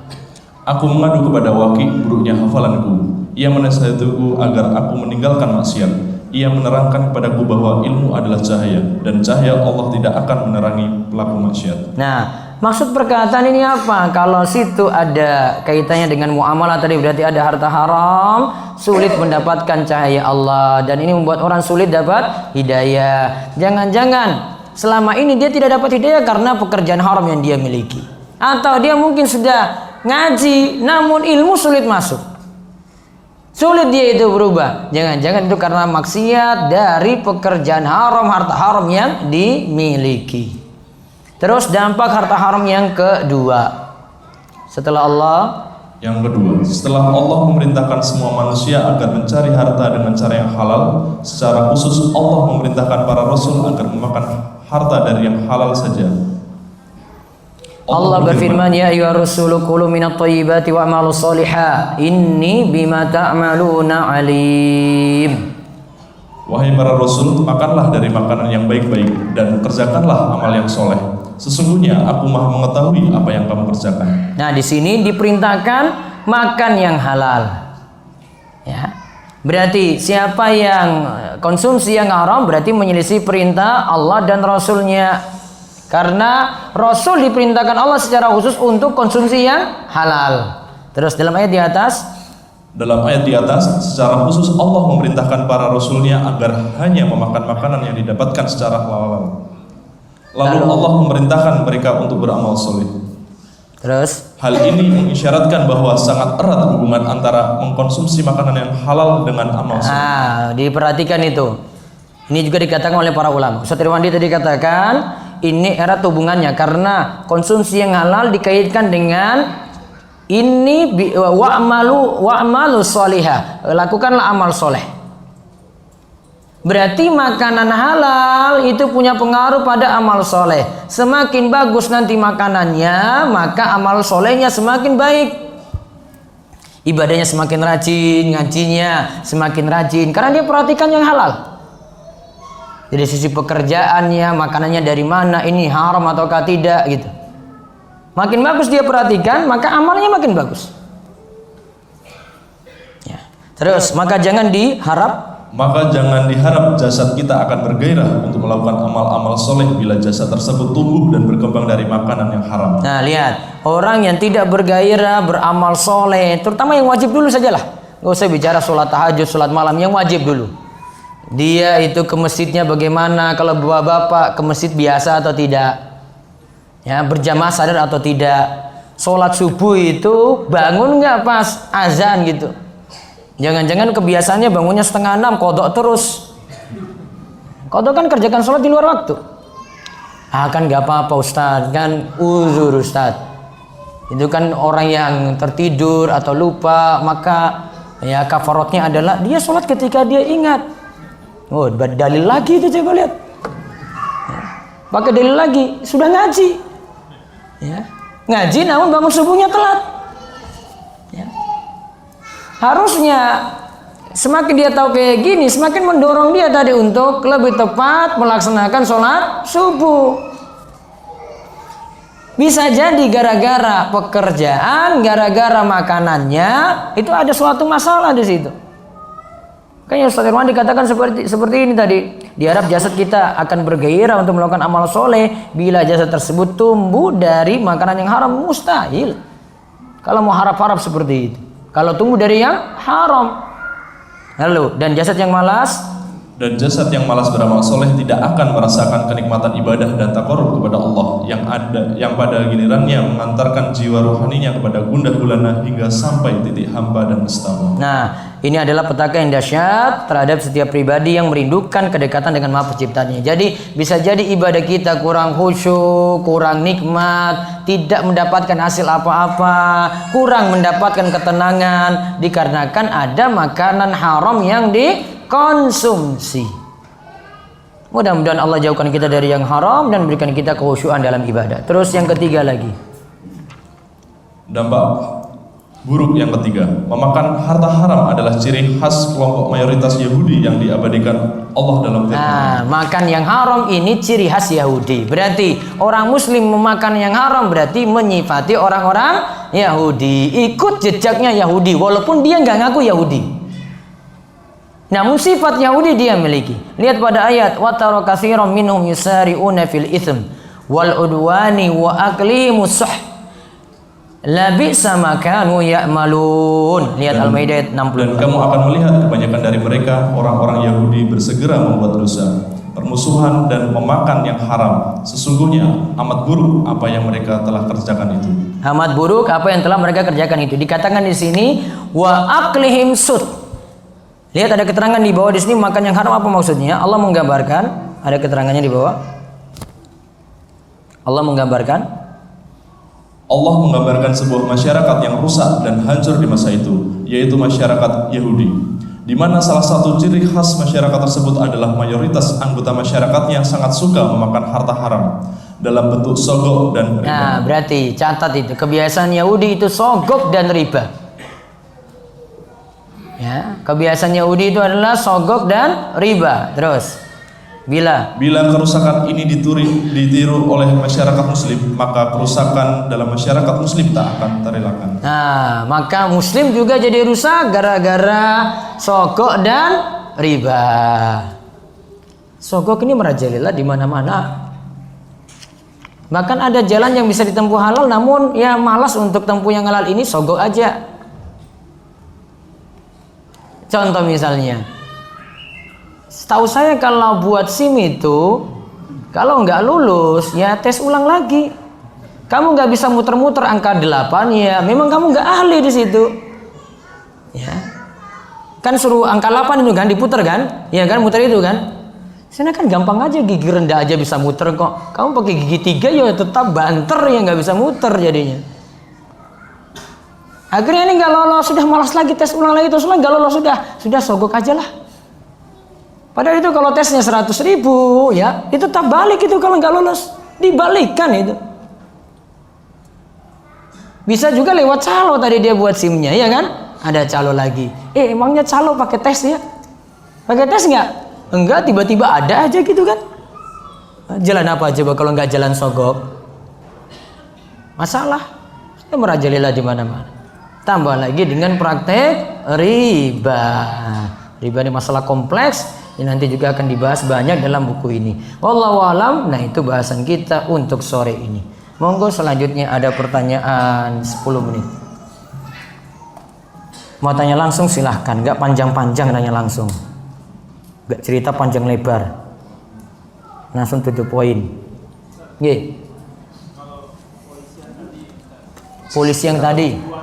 Speaker 1: Aku mengadu kepada Waki buruknya hafalanku.
Speaker 2: Ia menasihatiku agar aku meninggalkan maksiat. Ia menerangkan kepadaku bahwa ilmu adalah cahaya, dan cahaya Allah tidak akan menerangi pelaku maksiat.
Speaker 1: Nah, maksud perkataan ini apa? Kalau situ ada kaitannya dengan muamalah tadi, berarti ada harta haram, sulit mendapatkan cahaya Allah, dan ini membuat orang sulit dapat hidayah. Jangan-jangan selama ini dia tidak dapat hidayah karena pekerjaan haram yang dia miliki, atau dia mungkin sudah ngaji namun ilmu sulit masuk, sulit dia itu berubah. Jangan-jangan itu karena maksiat dari pekerjaan haram, harta haram yang dimiliki. Terus dampak harta haram yang kedua, setelah Allah,
Speaker 2: yang kedua, setelah Allah memerintahkan semua manusia agar mencari harta dengan cara yang halal, secara khusus Allah memerintahkan para rasul agar memakan harta dari yang halal saja.
Speaker 1: Allah berfirman, ya ayyuhar rusulu kulu minat thayyibati wa'malu sholiha inni bima ta'maluna alim.
Speaker 2: Wahai para rasul, makanlah dari makanan yang baik-baik dan kerjakanlah amal yang soleh. Sesungguhnya aku maha mengetahui apa yang kamu kerjakan.
Speaker 1: Nah, di sini diperintahkan makan yang halal. Ya. Berarti siapa yang konsumsi yang haram berarti menyelisih perintah Allah dan Rasulnya. Karena Rasul diperintahkan Allah secara khusus untuk konsumsi yang halal. Terus dalam ayat di atas,
Speaker 2: secara khusus Allah memerintahkan para rasulnya agar hanya memakan makanan yang didapatkan secara halal. Lalu Allah memerintahkan mereka untuk beramal soleh.
Speaker 1: Terus
Speaker 2: hal ini mengisyaratkan bahwa sangat erat hubungan antara mengkonsumsi makanan yang halal dengan amal soleh.
Speaker 1: Diperhatikan itu. Ini juga dikatakan oleh para ulama. Ustaz Irwandi tadi katakan ini erat hubungannya karena konsumsi yang halal dikaitkan dengan ini wa'malu sholihah, lakukanlah amal soleh. Berarti makanan halal itu punya pengaruh pada amal soleh. Semakin bagus nanti makanannya, maka amal solehnya semakin baik. Ibadahnya semakin rajin, ngajinya semakin rajin karena dia perhatikan yang halal. Dari sisi pekerjaannya, makanannya dari mana, ini haram ataukah tidak gitu. Makin bagus dia perhatikan, maka amalnya makin bagus. Ya. Terus maka jangan diharap
Speaker 2: jasad kita akan bergairah untuk melakukan amal-amal soleh bila jasad tersebut tumbuh dan berkembang dari makanan yang haram.
Speaker 1: Nah lihat, orang yang tidak bergairah beramal soleh, terutama yang wajib dulu sajalah. Gak usah bicara sholat tahajud, sholat malam, yang wajib dulu. Dia itu ke masjidnya bagaimana, kalau bapak-bapak ke masjid biasa atau tidak, ya berjamaah sadar atau tidak. Sholat subuh itu bangun nggak pas azan gitu. Jangan-jangan kebiasaannya bangunnya 5:30, kodok terus. Kodok kan kerjakan sholat di luar waktu. Kan nggak apa-apa Ustaz, kan uzur Ustaz. Itu kan orang yang tertidur atau lupa, maka ya kafaratnya adalah dia sholat ketika dia ingat. Oh, dalil lagi itu, coba lihat. Pakai dalil lagi, sudah ngaji. Ya. Ngaji namun bangun subuhnya telat. Ya. Harusnya semakin dia tahu kayak gini, semakin mendorong dia tadi untuk lebih tepat melaksanakan sholat subuh. Bisa jadi gara-gara pekerjaan, gara-gara makanannya, itu ada suatu masalah di situ. Kayaknya Ustaz Irwan dikatakan seperti ini tadi. Diharap jasad kita akan bergairah untuk melakukan amal soleh bila jasad tersebut tumbuh dari makanan yang haram, mustahil. Kalau mau harap-harap seperti itu. Kalau tumbuh dari yang haram. Lalu, dan jasad yang malas
Speaker 2: beramal soleh tidak akan merasakan kenikmatan ibadah dan taqarrub kepada Allah yang pada gilirannya mengantarkan jiwa rohaninya kepada gundah gulana hingga sampai titik hamba dan nestapa.
Speaker 1: Nah, ini adalah petaka yang dahsyat terhadap setiap pribadi yang merindukan kedekatan dengan Maha Penciptanya. Jadi bisa jadi ibadah kita kurang khusyuk, kurang nikmat, tidak mendapatkan hasil apa-apa, kurang mendapatkan ketenangan dikarenakan ada makanan haram yang dikonsumsi. Mudah-mudahan Allah jauhkan kita dari yang haram dan berikan kita kekhusyuan dalam ibadah. Terus yang ketiga lagi,
Speaker 2: Buruk yang ketiga, memakan harta haram adalah ciri khas kelompok mayoritas Yahudi yang diabadikan Allah dalam firman-Nya.
Speaker 1: Nah, makan yang haram ini ciri khas Yahudi. Berarti orang Muslim memakan yang haram berarti menyifati orang-orang Yahudi, ikut jejaknya Yahudi, walaupun dia nggak ngaku Yahudi. Namun sifat Yahudi dia miliki. Lihat pada ayat wa tara katsiran minhum yusari'una fil itsm wal udwani wa aklimus suh. La bi'sa ma kanu ya'malun. Lihat Al-Maidah ayat 60.
Speaker 2: Dan kamu akan melihat kebanyakan dari mereka orang-orang Yahudi bersegera membuat dosa, permusuhan dan memakan yang haram. Sesungguhnya amat buruk apa yang mereka telah kerjakan itu.
Speaker 1: Amat buruk apa yang telah mereka kerjakan itu. Dikatakan di sini wa aklihim sud. Lihat ada keterangan di bawah di sini makan yang haram apa maksudnya? Allah menggambarkan, ada keterangannya di bawah. Allah
Speaker 2: menggambarkan sebuah masyarakat yang rusak dan hancur di masa itu, yaitu masyarakat Yahudi, di mana salah satu ciri khas masyarakat tersebut adalah mayoritas anggota masyarakatnya sangat suka memakan harta haram dalam bentuk sogok dan riba.
Speaker 1: Nah, berarti catat itu kebiasaan Yahudi itu sogok dan riba. Ya, kebiasaan Yahudi itu adalah sogok dan riba. Terus Bila
Speaker 2: kerusakan ini ditiru oleh masyarakat Muslim, maka kerusakan dalam masyarakat Muslim tak akan terelakkan.
Speaker 1: Nah, maka Muslim juga jadi rusak gara-gara sogok dan riba. Sogok ini merajalela di mana-mana. Bahkan ada jalan yang bisa ditempuh halal, namun ya malas untuk tempuh yang halal ini, sogok aja. Contoh misalnya, setahu saya kalau buat SIM itu, kalau nggak lulus ya tes ulang lagi. Kamu nggak bisa muter-muter angka 8 ya, memang kamu nggak ahli di situ. Ya, kan suruh angka 8 itu kan diputer kan, ya kan muter itu kan. Sana kan gampang aja, gigi rendah aja bisa muter kok. Kamu pakai gigi 3 ya tetap banter ya nggak bisa muter jadinya. Akhirnya ini nggak lolos, sudah malas lagi tes ulang lagi, terus nggak lolos, sudah sogok aja lah. Padahal itu kalau tesnya 100.000 ya, itu tetap balik itu kalau nggak lolos, dibalikkan itu. Bisa juga lewat calo tadi dia buat SIM-nya, ya kan? Ada calo lagi. Emangnya calo pakai tes ya? Pakai tes nggak? Enggak, tiba-tiba ada aja gitu kan? Jalan apa coba kalau nggak jalan sogok? Masalah, saya merajalela di mana-mana. Tambah lagi dengan praktek riba. Riba ini masalah kompleks yang nanti juga akan dibahas banyak dalam buku ini. Wallahu alam. Nah, itu bahasan kita untuk sore ini. Monggo selanjutnya ada pertanyaan 10 menit. Mau tanya langsung silahkan, nggak panjang-panjang tanya langsung. Nggak cerita panjang lebar. Langsung to the point. Nggih. Polisi yang tadi.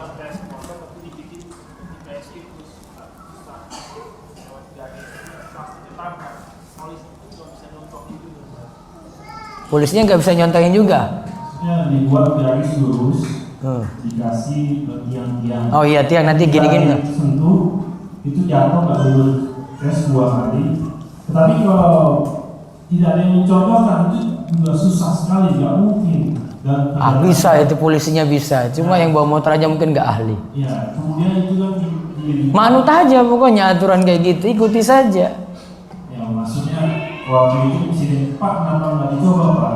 Speaker 1: Polisinya nggak bisa nyontohin juga.
Speaker 3: Ya, dibuat garis lurus, dikasih tiang-tiang.
Speaker 1: Oh iya, tiang nanti gini-gini.
Speaker 3: Sentuh, itu jatuh nggak perlu tes 2 kali. Tetapi kalau tidak ada yang mencontohkan itu juga susah sekali, nggak mungkin. Dan
Speaker 1: bisa itu polisinya bisa, cuma yang bawa motor aja mungkin nggak ahli.
Speaker 3: Ya, kemudian itu kan
Speaker 1: manut aja pokoknya aturan kayak gitu, ikuti saja.
Speaker 3: Ya, maksudnya waktu itu presiden Pak kenapa nggak dicoba Pak?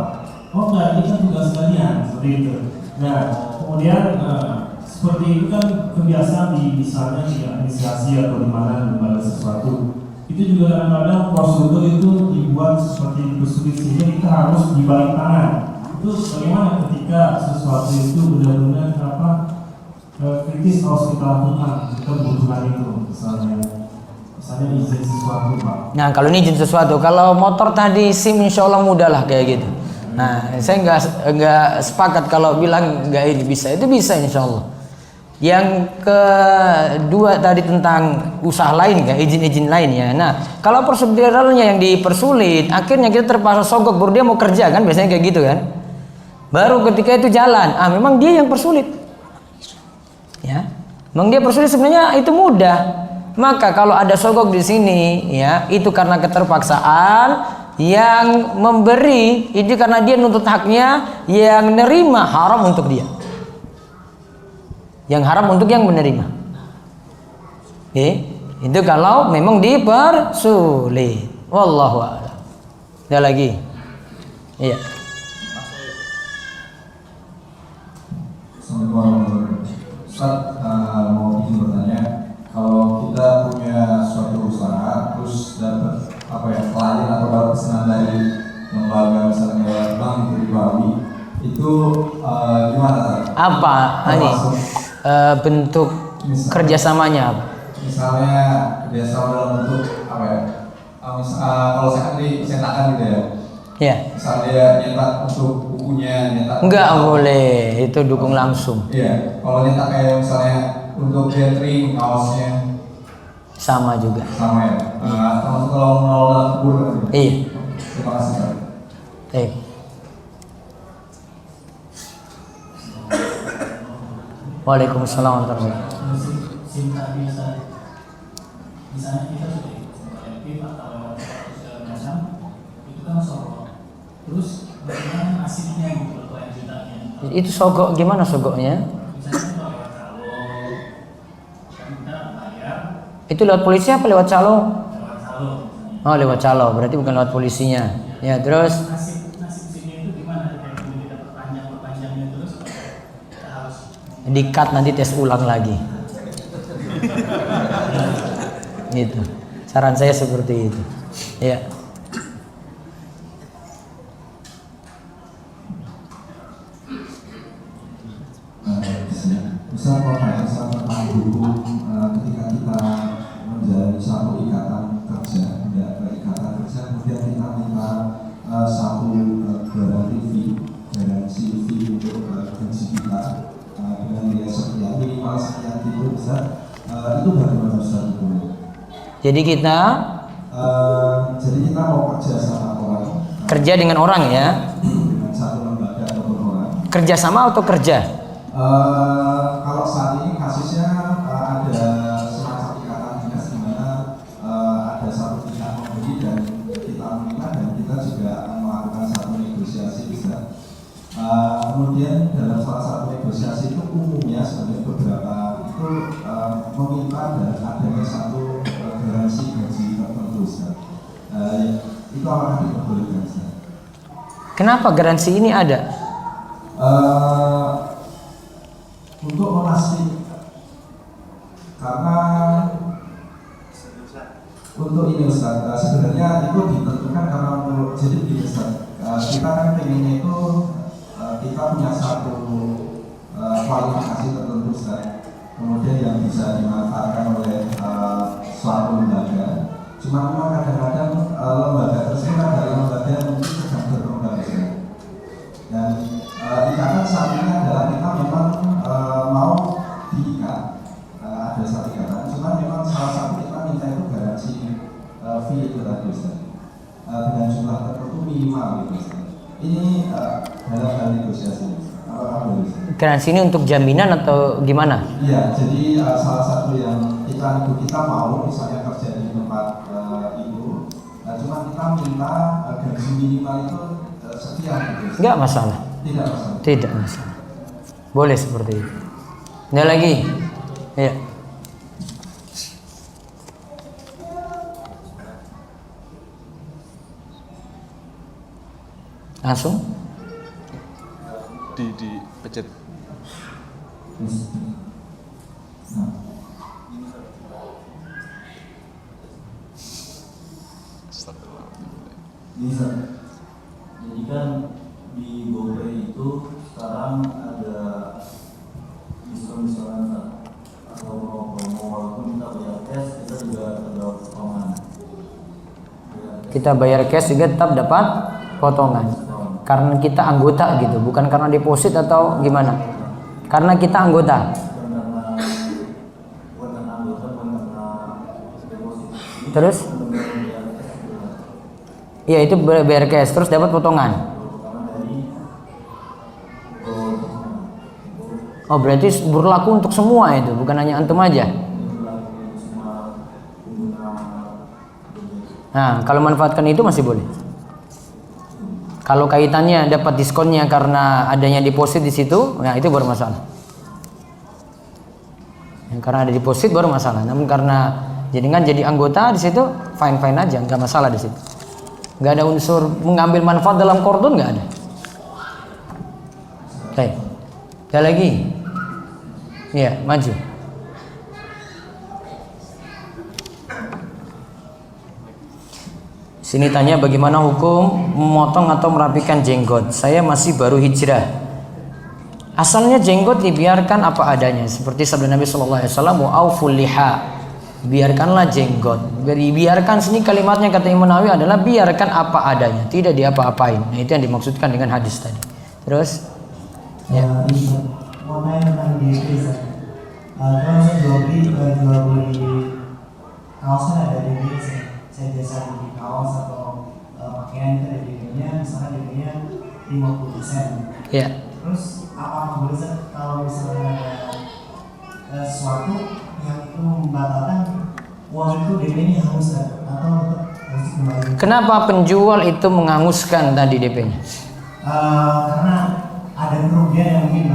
Speaker 3: Oh nggak, ini kan tugas kalian seperti itu. Nah kemudian seperti itu kan kebiasaan di misalnya di administrasi atau di mana lembaga sesuatu itu juga kadang-kadang prosedur itu dibuat seperti bersulit sehingga kita harus dibalik tangan. Itu bagaimana ketika sesuatu itu benar-benar kritis harus kita lakukan, kita membutuhkan itu misalnya izin sesuatu Pak.
Speaker 1: Nah kalau ini izin sesuatu, kalau motor tadi SIM insya Allah mudah lah kayak gitu. Nah saya nggak sepakat kalau bilang nggak ini bisa, itu bisa insya Allah. Yang kedua tadi tentang usaha lain kan, izin-izin lainnya. Nah kalau proseduralnya yang dipersulit, akhirnya kita terpaksa sogok baru dia mau kerja kan, biasanya kayak gitu kan. Baru ketika itu jalan, memang dia yang persulit. Ya, memang dia persulit, sebenarnya itu mudah. Maka kalau ada sogok di sini, ya itu karena keterpaksaan, yang memberi itu karena dia nuntut haknya, yang nerima haram untuk dia. Yang haram untuk yang menerima. Itu kalau memang dipersulit. Wallahu a'lam. Ada lagi? Iya.
Speaker 4: Assalamualaikum warahmatullahi wabarakatuh. Ustaz, mau izin bertanya, kalau kita punya suatu usaha terus dapat klien atau dapat pesanan dari lembaga misalnya bank di Bali, itu gimana Ustaz?
Speaker 1: Apa ini bentuk kerjasamanya apa?
Speaker 4: Misalnya kerjasama dalam bentuk kalau saya di cetakan gitu ya.
Speaker 1: Ya.
Speaker 4: Misalnya dia nyetak untuk bukunya, nyetak.
Speaker 1: Enggak boleh, itu dukung langsung.
Speaker 4: Iya, kalau nyetak kayak misalnya untuk gathering kaosnya
Speaker 1: Sama juga.
Speaker 4: sama ya. Termasuk kalau mengelola kebun.
Speaker 1: Iya.
Speaker 4: Terima kasih Pak.
Speaker 1: Baik. Waalaikumsalam warahmatullahi wabarakatuh.
Speaker 3: Cinta biasa. Misalnya kita sudah kolektif atau lewat segala macam, itu kan sogok. Terus bagaimana nasibnya gitu kelanjutannya?
Speaker 1: Itu sogok gimana sogoknya?
Speaker 3: Misalnya kalau lewat calo, kan kita bayar
Speaker 1: Itu lewat polisi apa lewat calo?
Speaker 3: lewat calo.
Speaker 1: Oh, lewat calo, berarti bukan lewat polisinya. Ya, terus
Speaker 3: Nasib sini itu gimana? Kayak kita perpanjangnya terus kita harus
Speaker 1: di-cut nanti tes ulang lagi. Gitu. Saran saya seperti itu. Ya.
Speaker 4: Bisa tentang hukum ketika kita menjalani satu ikatan kerja, ikatan kerja, kemudian kita minta satu garansi fee untuk gaji kita dengan nilai sekian, minimal sekian gitu, bisa itu bagaimana Ustaz hukumnya?
Speaker 1: Jadi kita
Speaker 4: mau kerja sama orang,
Speaker 1: kerja dengan orang ya.
Speaker 4: dengan satu lembaga ataupun orang.
Speaker 1: Kerja sama atau kerja?
Speaker 4: Kalau saat ini kasusnya ada semacam ikatan dinas di mana ada satu pihak memberi dan kita menerima dan kita juga melakukan satu negosiasi bisa. Kemudian dalam salah satu negosiasi itu umumnya sebenarnya beberapa itu meminta dan adanya satu garansi gaji tertentu. Itu apakah diperbolehkan?
Speaker 1: Kenapa garansi ini ada?
Speaker 4: Untuk memastikan, karena untuk ini Ustaz, sebenarnya itu ditentukan karena untuk jadi begini Ustaz, kita kan pengennya itu kita punya satu kualifikasi tertentu Ustaz, kemudian yang bisa dimanfaatkan oleh suatu lembaga. Cuma memang kadang-kadang lembaga tersebut adalah lembaga yang mungkin sedang berkembang Ustaz. Dan ikatan saat ini adalah kita memang mau diikat, ada satu ikatan, cuma memang salah satu kita minta itu garansi fee itu tadi Ustaz, dengan jumlah tertentu minimal gitu Ustaz. Ini dalam hal negosiasi, apakah boleh Ustaz?
Speaker 1: Garansi ini untuk jaminan atau gimana?
Speaker 4: Iya, jadi salah satu yang kita mau misalnya kerja di tempat itu, cuma kita minta gaji minimal itu sekian gitu.
Speaker 1: Enggak masalah.
Speaker 4: Tidak masalah.
Speaker 1: Tidak masalah. Boleh seperti itu. Ada lagi? Ya. Langsung?
Speaker 5: Di pencet.
Speaker 4: Bisa. Jadi kan di GoPay itu sekarang ada diskon-diskonan atau promo walaupun kita bayar cash kita juga dapat potongan.
Speaker 1: Kita bayar cash juga tetap dapat potongan. Karena kita anggota gitu, bukan karena deposit atau gimana? Karena kita anggota. Terus? Iya itu bayar cash terus dapat potongan. Oh berarti berlaku untuk semua itu, bukan hanya antum aja. Nah kalau manfaatkan itu masih boleh. Kalau kaitannya dapat diskonnya karena adanya deposit di situ, nah itu bermasalah. Karena ada deposit baru masalah. Namun karena jenengan jadi anggota di situ fine aja, nggak masalah di situ. Nggak ada unsur mengambil manfaat dalam kordon, nggak ada. Baik. Ada lagi? Iya, maju. Sini tanya bagaimana hukum memotong atau merapikan jenggot. Saya masih baru hijrah. Asalnya jenggot dibiarkan apa adanya, seperti sabda Nabi Shallallahu Alaihi Wasallam, "Wa'auful liha." Biarkanlah jenggot. Biarkan sini kalimatnya kata Imam Nawawi adalah biarkan apa adanya, tidak diapa-apain. Nah, itu yang dimaksudkan dengan hadis tadi. Terus, ya.
Speaker 5: Mau tanya tentang DP saya. Kalau saya jual beli kaos kan ada DP saya biasa beli kaos atau pakaian itu ada DP-nya, misalnya DP-nya 50%.
Speaker 1: Ya.
Speaker 5: Terus apa boleh kalau misalnya ada sesuatu yang itu membatalkan uang itu DP-nya hanguskan atau harus dikembalikan?
Speaker 1: Kenapa penjual itu menghanguskan tadi DP-nya?
Speaker 5: Karena ada kerugian yang mungkin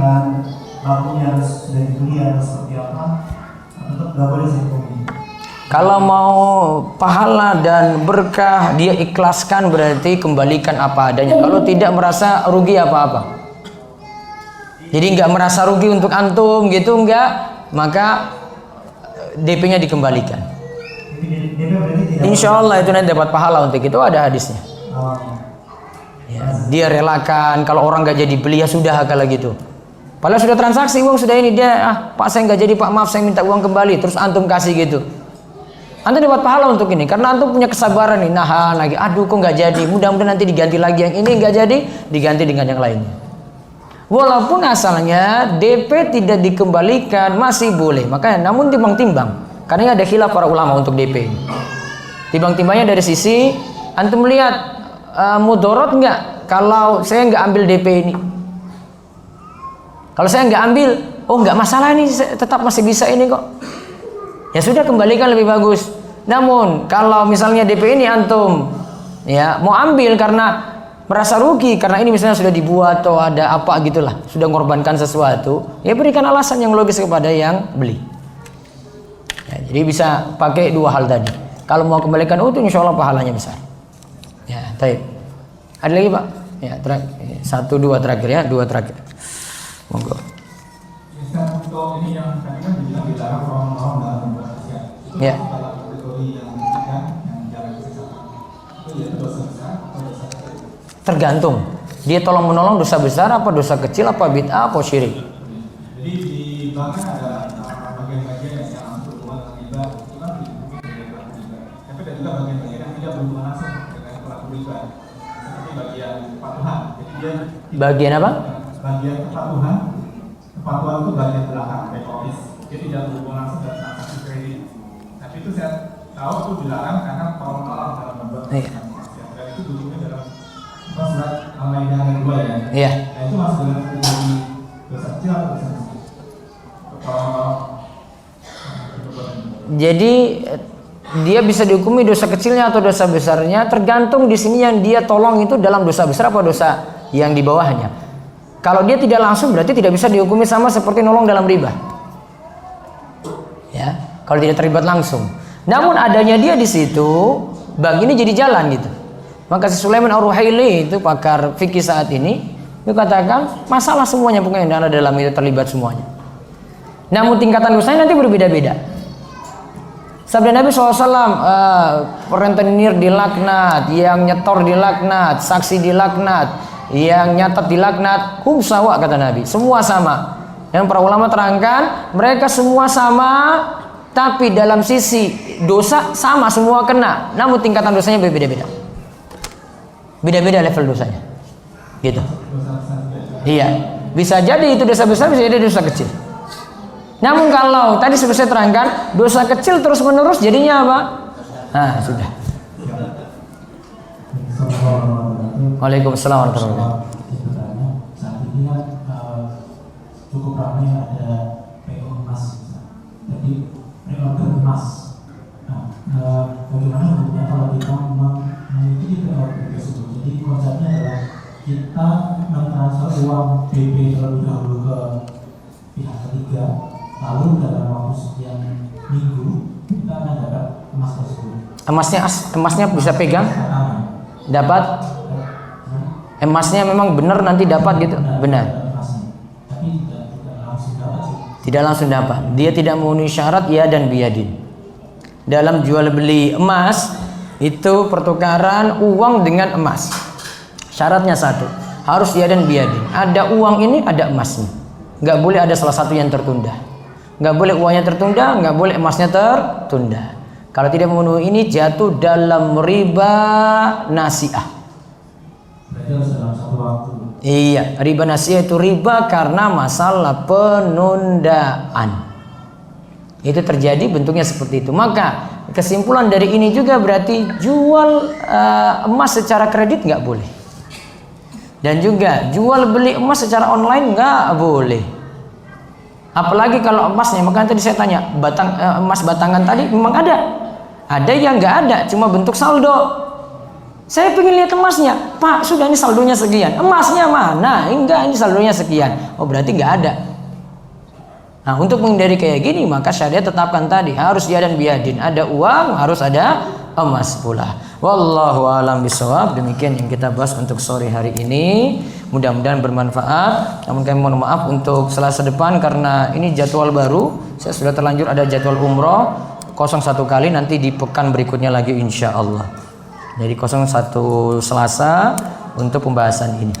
Speaker 5: bakunya harus sudah dibeli atau seperti apa, tetap nggak boleh saya kopi.
Speaker 1: Kalau mau pahala dan berkah dia ikhlaskan, berarti kembalikan apa adanya. Kalau tidak merasa rugi apa-apa, jadi nggak merasa rugi untuk antum gitu, nggak, maka DP-nya dikembalikan. Insya Allah itu nanti dapat pahala untuk itu, ada hadisnya. Ya, dia relakan, kalau orang nggak jadi beli ya sudah kalau gitu. Padahal sudah transaksi uang sudah ini, dia Pak saya nggak jadi Pak, maaf saya minta uang kembali, terus antum kasih gitu. Antum dapat pahala untuk ini karena antum punya kesabaran nih, nahan lagi, aduh kok nggak jadi, mudah-mudahan nanti diganti lagi, yang ini nggak jadi diganti dengan yang lainnya. Walaupun asalnya DP tidak dikembalikan masih boleh, makanya namun timbang-timbang, karena ada khilaf para ulama untuk DP ini. Timbang-timbangnya dari sisi antum lihat mudorot nggak kalau saya nggak ambil DP ini. Kalau saya nggak ambil, oh nggak masalah ini, tetap masih bisa ini kok. Ya sudah, kembalikan lebih bagus. Namun kalau misalnya DP ini antum ya mau ambil karena merasa rugi, karena ini misalnya sudah dibuat atau ada apa gitulah, sudah mengorbankan sesuatu, ya berikan alasan yang logis kepada yang beli. Ya, jadi bisa pakai dua hal tadi. Kalau mau kembalikan utuh, insya Allah pahalanya besar. Ya, baik. Ada lagi Pak? Ya, satu dua terakhir ya, dua terakhir. Monggo.
Speaker 4: Untuk ini yang tadi kan dibilang dilarang orang-orang dalam membuat maksiat. Itu
Speaker 1: Ya.
Speaker 4: dalam kategori yang ketiga yang jarang kesesatan. Itu yaitu dosa besar atau dosa kecil.
Speaker 1: Tergantung. Dia tolong menolong dosa besar apa dosa kecil, apa bid'ah apa syirik.
Speaker 4: Jadi di belakang ada bagian-bagian yang berhubungan dengan riba, itu kan dihukumi sebagai pelaku riba. Tapi ada juga bagian-bagian yang tidak berhubungan langsung dengan pelaku riba. Seperti bagian kepatuhan. Jadi dia
Speaker 1: Bagian apa?
Speaker 4: bagian kepatuhan itu bagian belakang back office, dia tidak berhubungan langsung dengan transaksi kredit. Tapi itu saya tahu itu dilarang karena tolong dalam membuat maksiat. Dan itu dihukumi dalam surat Al-Maidah ayat 2 ya.
Speaker 1: Iya.
Speaker 4: Nah itu masuk dalam kategori dosa kecil atau dosa besar? Tolong.
Speaker 1: Jadi dia bisa dihukumi dosa kecilnya atau dosa besarnya, tergantung di sini yang dia tolong itu dalam dosa besar apa dosa yang di bawahnya. Kalau dia tidak langsung berarti tidak bisa dihukumi sama seperti nolong dalam riba. Ya, kalau tidak terlibat langsung. Namun adanya dia di situ, bagi ini jadi jalan gitu. Maka si Sulaiman Ar-Ruhaili itu pakar fikih saat ini, dia katakan masalah semuanya pokoknya yang ada dalam itu terlibat semuanya. Namun tingkatan dosanya nanti berbeda-beda. Sabda Nabi SAW, rentenir dilaknat, yang nyetor dilaknat, saksi dilaknat, yang nyatat dilaknat, hum sawa kata Nabi, semua sama. Yang para ulama terangkan mereka semua sama, tapi dalam sisi dosa sama semua kena, namun tingkatan dosanya berbeda-beda. Beda-beda level dosanya. Gitu. Iya, bisa jadi itu dosa besar, bisa jadi dosa kecil. Namun kalau tadi seperti saya terangkan, dosa kecil terus menerus jadinya apa? Nah, sudah. Waalaikumsalam warahmatullahi wabarakatuh.
Speaker 5: Saat ini kan cukup ramai ada PO emas, jadi pre-order emas. Nah, bagaimana hukumnya kalau kita mengikuti pre-order tersebut? Jadi konsepnya adalah kita mentransfer uang BP terlebih dahulu ke pihak ketiga, lalu dalam waktu sekian minggu kita akan dapat emas tersebut.
Speaker 1: Emasnya bisa pegang?
Speaker 5: Aman.
Speaker 1: Dapat? Emasnya memang benar nanti dapat gitu? Benar.
Speaker 5: Emasnya. Tapi tidak langsung dapat sih.
Speaker 1: Tidak langsung dapat. Dia tidak memenuhi syarat ya dan biyadin. Dalam jual beli emas itu pertukaran uang dengan emas. Syaratnya satu, harus ya dan biyadin. Ada uang ini, ada emasnya. Nggak boleh ada salah satu yang tertunda. Nggak boleh uangnya tertunda, nggak boleh emasnya tertunda. Kalau tidak memenuhi ini jatuh dalam riba nasi'ah.
Speaker 5: Berarti harus dalam satu waktu.
Speaker 1: Iya, riba nasi'ah itu riba karena masalah penundaan. Itu terjadi bentuknya seperti itu. Maka kesimpulan dari ini juga berarti jual emas secara kredit nggak boleh. Dan juga jual beli emas secara online nggak boleh. Apalagi kalau emasnya, makanya tadi saya tanya, emas batangan tadi memang ada. Ada yang nggak ada, cuma bentuk saldo. Saya pengen lihat emasnya, Pak, sudah ini saldonya sekian. Emasnya mana? Enggak, ini saldonya sekian. Oh, berarti nggak ada. Nah, untuk menghindari kayak gini, maka syariat tetapkan tadi harus ya dan biyadin. Ada uang, harus ada emas pula. Wallahu a'lam bishawab. Demikian yang kita bahas untuk sore hari ini. Mudah-mudahan bermanfaat. Namun kami mohon maaf untuk Selasa depan karena ini jadwal baru. Saya sudah terlanjur ada jadwal umroh 01 kali, nanti di pekan berikutnya lagi insya Allah. Jadi 01 Selasa untuk pembahasan ini.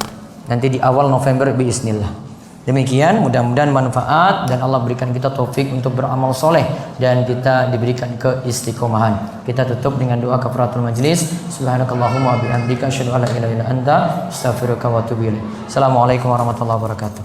Speaker 1: Nanti di awal November biiznillah. Demikian, mudah-mudahan manfaat dan Allah berikan kita taufik untuk beramal soleh dan kita diberikan keistiqomahan. Kita tutup dengan doa kafaratul majlis. Subhanakallahumma wa bihamdika asyhadu an la ilaha illa anta astaghfiruka wa atubu ilaik. Assalamualaikum warahmatullahi wabarakatuh.